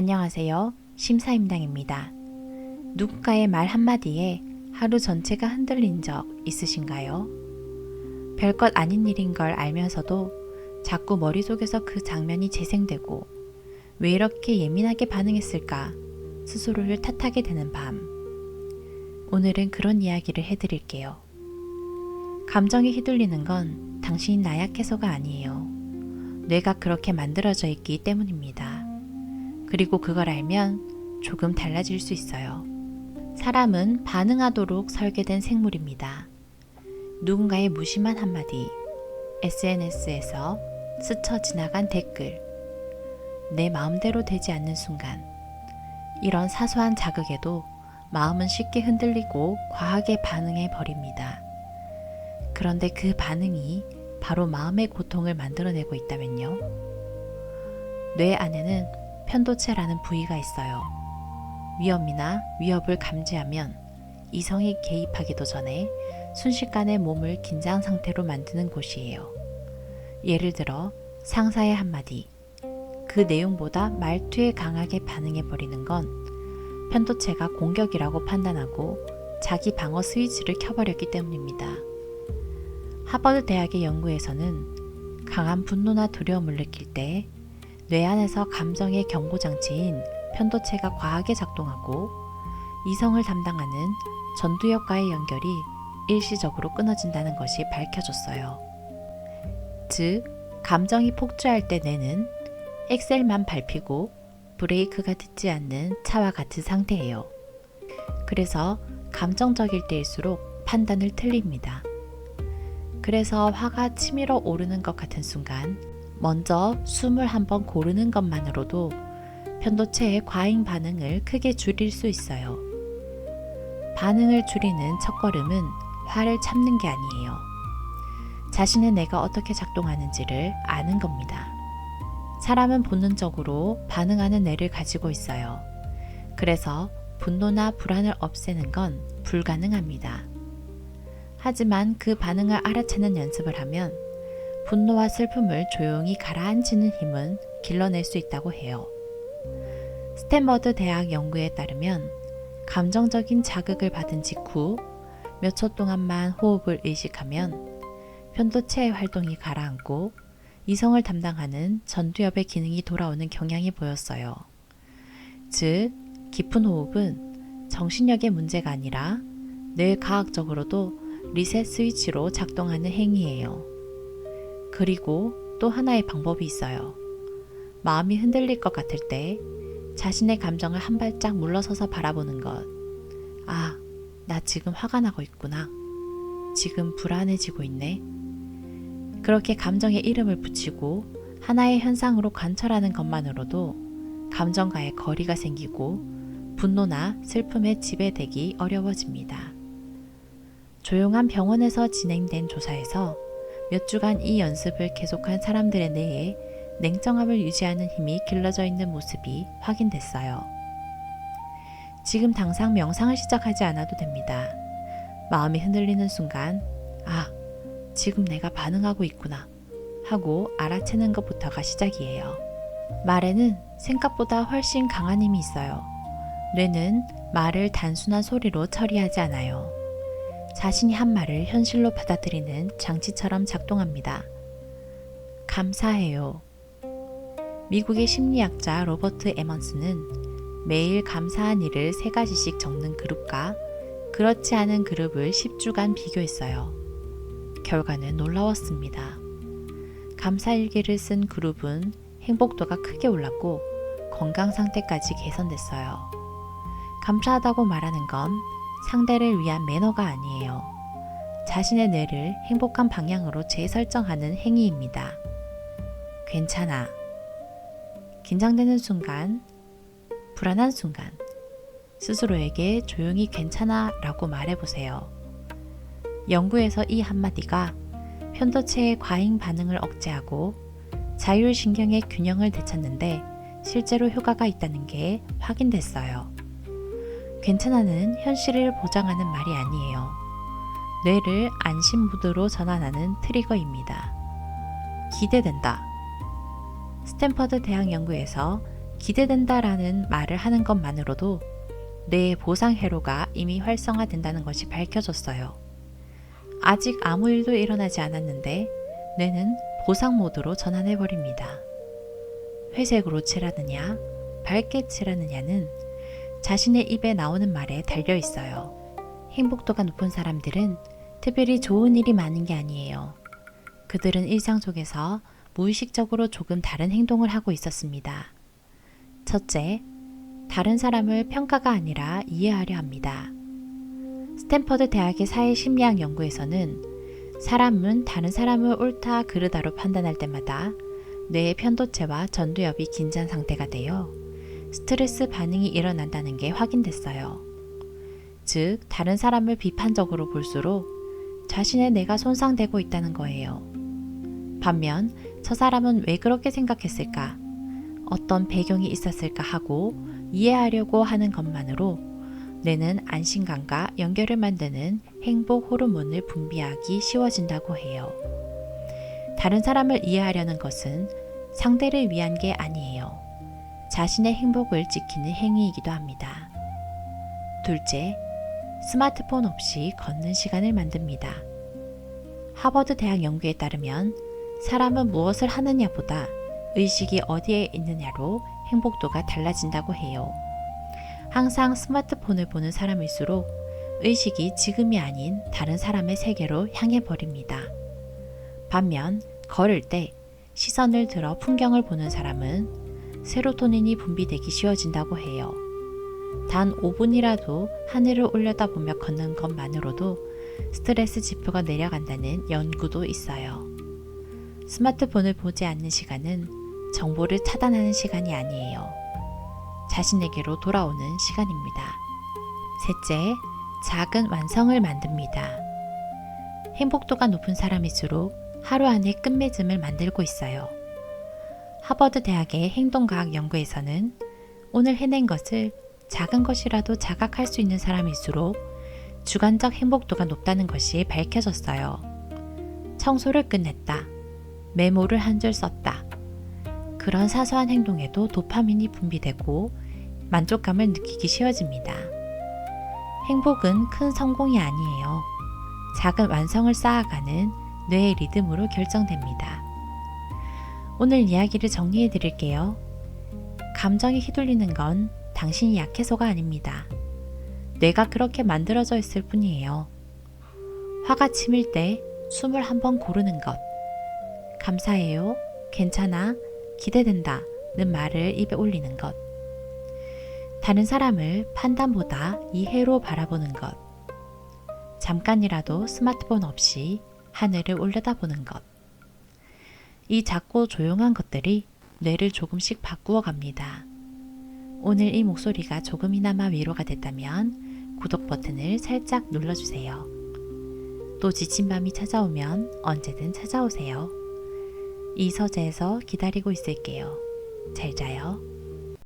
안녕하세요. 심사임당입니다. 누군가의 말 한마디에 하루 전체가 흔들린 적 있으신가요? 별것 아닌 일인 걸 알면서도 자꾸 머릿속에서 그 장면이 재생되고 왜 이렇게 예민하게 반응했을까 스스로를 탓하게 되는 밤. 오늘은 그런 이야기를 해드릴게요. 감정에 휘둘리는 건 당신이 나약해서가 아니에요. 뇌가 그렇게 만들어져 있기 때문입니다. 그리고 그걸 알면 조금 달라질 수 있어요. 사람은 반응하도록 설계된 생물입니다. 누군가의 무심한 한마디, SNS에서 스쳐 지나간 댓글, 내 마음대로 되지 않는 순간, 이런 사소한 자극에도 마음은 쉽게 흔들리고 과하게 반응해 버립니다. 그런데 그 반응이 바로 마음의 고통을 만들어내고 있다면요? 뇌 안에는 편도체라는 부위가 있어요. 위험이나 위협을 감지하면 이성이 개입하기도 전에 순식간에 몸을 긴장 상태로 만드는 곳이에요. 예를 들어 상사의 한마디, 그 내용보다 말투에 강하게 반응해버리는 건 편도체가 공격이라고 판단하고 자기 방어 스위치를 켜버렸기 때문입니다. 하버드 대학의 연구에서는 강한 분노나 두려움을 느낄 때 뇌 안에서 감정의 경고장치인 편도체가 과하게 작동하고 이성을 담당하는 전두엽과의 연결이 일시적으로 끊어진다는 것이 밝혀졌어요. 즉, 감정이 폭주할 때 뇌는 엑셀만 밟히고 브레이크가 듣지 않는 차와 같은 상태예요. 그래서 감정적일 때일수록 판단을 틀립니다. 그래서 화가 치밀어 오르는 것 같은 순간 먼저 숨을 한번 고르는 것만으로도 편도체의 과잉 반응을 크게 줄일 수 있어요. 반응을 줄이는 첫걸음은 화를 참는 게 아니에요. 자신의 뇌가 어떻게 작동하는지를 아는 겁니다. 사람은 본능적으로 반응하는 뇌를 가지고 있어요. 그래서 분노나 불안을 없애는 건 불가능합니다. 하지만 그 반응을 알아채는 연습을 하면 분노와 슬픔을 조용히 가라앉히는 힘은 길러낼 수 있다고 해요. 스탠퍼드 대학 연구에 따르면 감정적인 자극을 받은 직후 몇 초 동안만 호흡을 의식하면 편도체의 활동이 가라앉고 이성을 담당하는 전두엽의 기능이 돌아오는 경향이 보였어요. 즉, 깊은 호흡은 정신력의 문제가 아니라 뇌과학적으로도 리셋 스위치로 작동하는 행위예요. 그리고 또 하나의 방법이 있어요. 마음이 흔들릴 것 같을 때 자신의 감정을 한 발짝 물러서서 바라보는 것. 아, 나 지금 화가 나고 있구나. 지금 불안해지고 있네. 그렇게 감정에 이름을 붙이고 하나의 현상으로 관찰하는 것만으로도 감정과의 거리가 생기고 분노나 슬픔에 지배되기 어려워집니다. 조용한 병원에서 진행된 조사에서 몇 주간 이 연습을 계속한 사람들의 뇌에 냉정함을 유지하는 힘이 길러져 있는 모습이 확인됐어요. 지금 당장 명상을 시작하지 않아도 됩니다. 마음이 흔들리는 순간, 아, 지금 내가 반응하고 있구나 하고 알아채는 것부터가 시작이에요. 말에는 생각보다 훨씬 강한 힘이 있어요. 뇌는 말을 단순한 소리로 처리하지 않아요. 자신이 한 말을 현실로 받아들이는 장치처럼 작동합니다. 감사해요. 미국의 심리학자 로버트 에먼스는 매일 감사한 일을 3가지씩 적는 그룹과 그렇지 않은 그룹을 10주간 비교했어요. 결과는 놀라웠습니다. 감사일기를 쓴 그룹은 행복도가 크게 올랐고 건강 상태까지 개선됐어요. 감사하다고 말하는 건 상대를 위한 매너가 아니에요. 자신의 뇌를 행복한 방향으로 재설정하는 행위입니다. 괜찮아. 긴장되는 순간, 불안한 순간, 스스로에게 조용히 괜찮아 라고 말해보세요. 연구에서 이 한마디가 편도체의 과잉 반응을 억제하고 자율신경의 균형을 되찾는데 실제로 효과가 있다는 게 확인됐어요. 괜찮아는 현실을 보장하는 말이 아니에요. 뇌를 안심 모드로 전환하는 트리거입니다. 기대된다. 스탠퍼드 대학 연구에서 기대된다라는 말을 하는 것만으로도 뇌의 보상 회로가 이미 활성화된다는 것이 밝혀졌어요. 아직 아무 일도 일어나지 않았는데 뇌는 보상 모드로 전환해버립니다. 회색으로 칠하느냐, 밝게 칠하느냐는 자신의 입에 나오는 말에 달려 있어요. 행복도가 높은 사람들은 특별히 좋은 일이 많은 게 아니에요. 그들은 일상 속에서 무의식적으로 조금 다른 행동을 하고 있었습니다. 첫째, 다른 사람을 평가가 아니라 이해하려 합니다. 스탠퍼드 대학의 사회심리학 연구에서는 사람은 다른 사람을 옳다 그르다로 판단할 때마다 뇌의 편도체와 전두엽이 긴장 상태가 되어 스트레스 반응이 일어난다는 게 확인됐어요. 즉, 다른 사람을 비판적으로 볼수록 자신의 뇌가 손상되고 있다는 거예요. 반면 저 사람은 왜 그렇게 생각했을까? 어떤 배경이 있었을까 하고 이해하려고 하는 것만으로 뇌는 안심감과 연결을 만드는 행복 호르몬을 분비하기 쉬워진다고 해요. 다른 사람을 이해하려는 것은 상대를 위한 게 아니에요. 자신의 행복을 지키는 행위이기도 합니다. 둘째, 스마트폰 없이 걷는 시간을 만듭니다. 하버드 대학 연구에 따르면 사람은 무엇을 하느냐보다 의식이 어디에 있느냐로 행복도가 달라진다고 해요. 항상 스마트폰을 보는 사람일수록 의식이 지금이 아닌 다른 사람의 세계로 향해 버립니다. 반면 걸을 때 시선을 들어 풍경을 보는 사람은 세로토닌이 분비되기 쉬워진다고 해요. 단 5분이라도 하늘을 올려다보며 걷는 것만으로도 스트레스 지표가 내려간다는 연구도 있어요. 스마트폰을 보지 않는 시간은 정보를 차단하는 시간이 아니에요. 자신에게로 돌아오는 시간입니다. 셋째, 작은 완성을 만듭니다. 행복도가 높은 사람일수록 하루 안에 끝맺음을 만들고 있어요. 하버드 대학의 행동과학 연구에서는 오늘 해낸 것을 작은 것이라도 자각할 수 있는 사람일수록 주관적 행복도가 높다는 것이 밝혀졌어요. 청소를 끝냈다. 메모를 한 줄 썼다. 그런 사소한 행동에도 도파민이 분비되고 만족감을 느끼기 쉬워집니다. 행복은 큰 성공이 아니에요. 작은 완성을 쌓아가는 뇌의 리듬으로 결정됩니다. 오늘 이야기를 정리해 드릴게요. 감정이 휘둘리는 건 당신이 약해서가 아닙니다. 뇌가 그렇게 만들어져 있을 뿐이에요. 화가 치밀 때 숨을 한번 고르는 것. 감사해요, 괜찮아, 기대된다 는 말을 입에 올리는 것. 다른 사람을 판단보다 이해로 바라보는 것. 잠깐이라도 스마트폰 없이 하늘을 올려다보는 것. 이 작고 조용한 것들이 뇌를 조금씩 바꾸어 갑니다. 오늘 이 목소리가 조금이나마 위로가 됐다면 구독 버튼을 살짝 눌러주세요. 또 지친 밤이 찾아오면 언제든 찾아오세요. 이 서재에서 기다리고 있을게요. 잘 자요.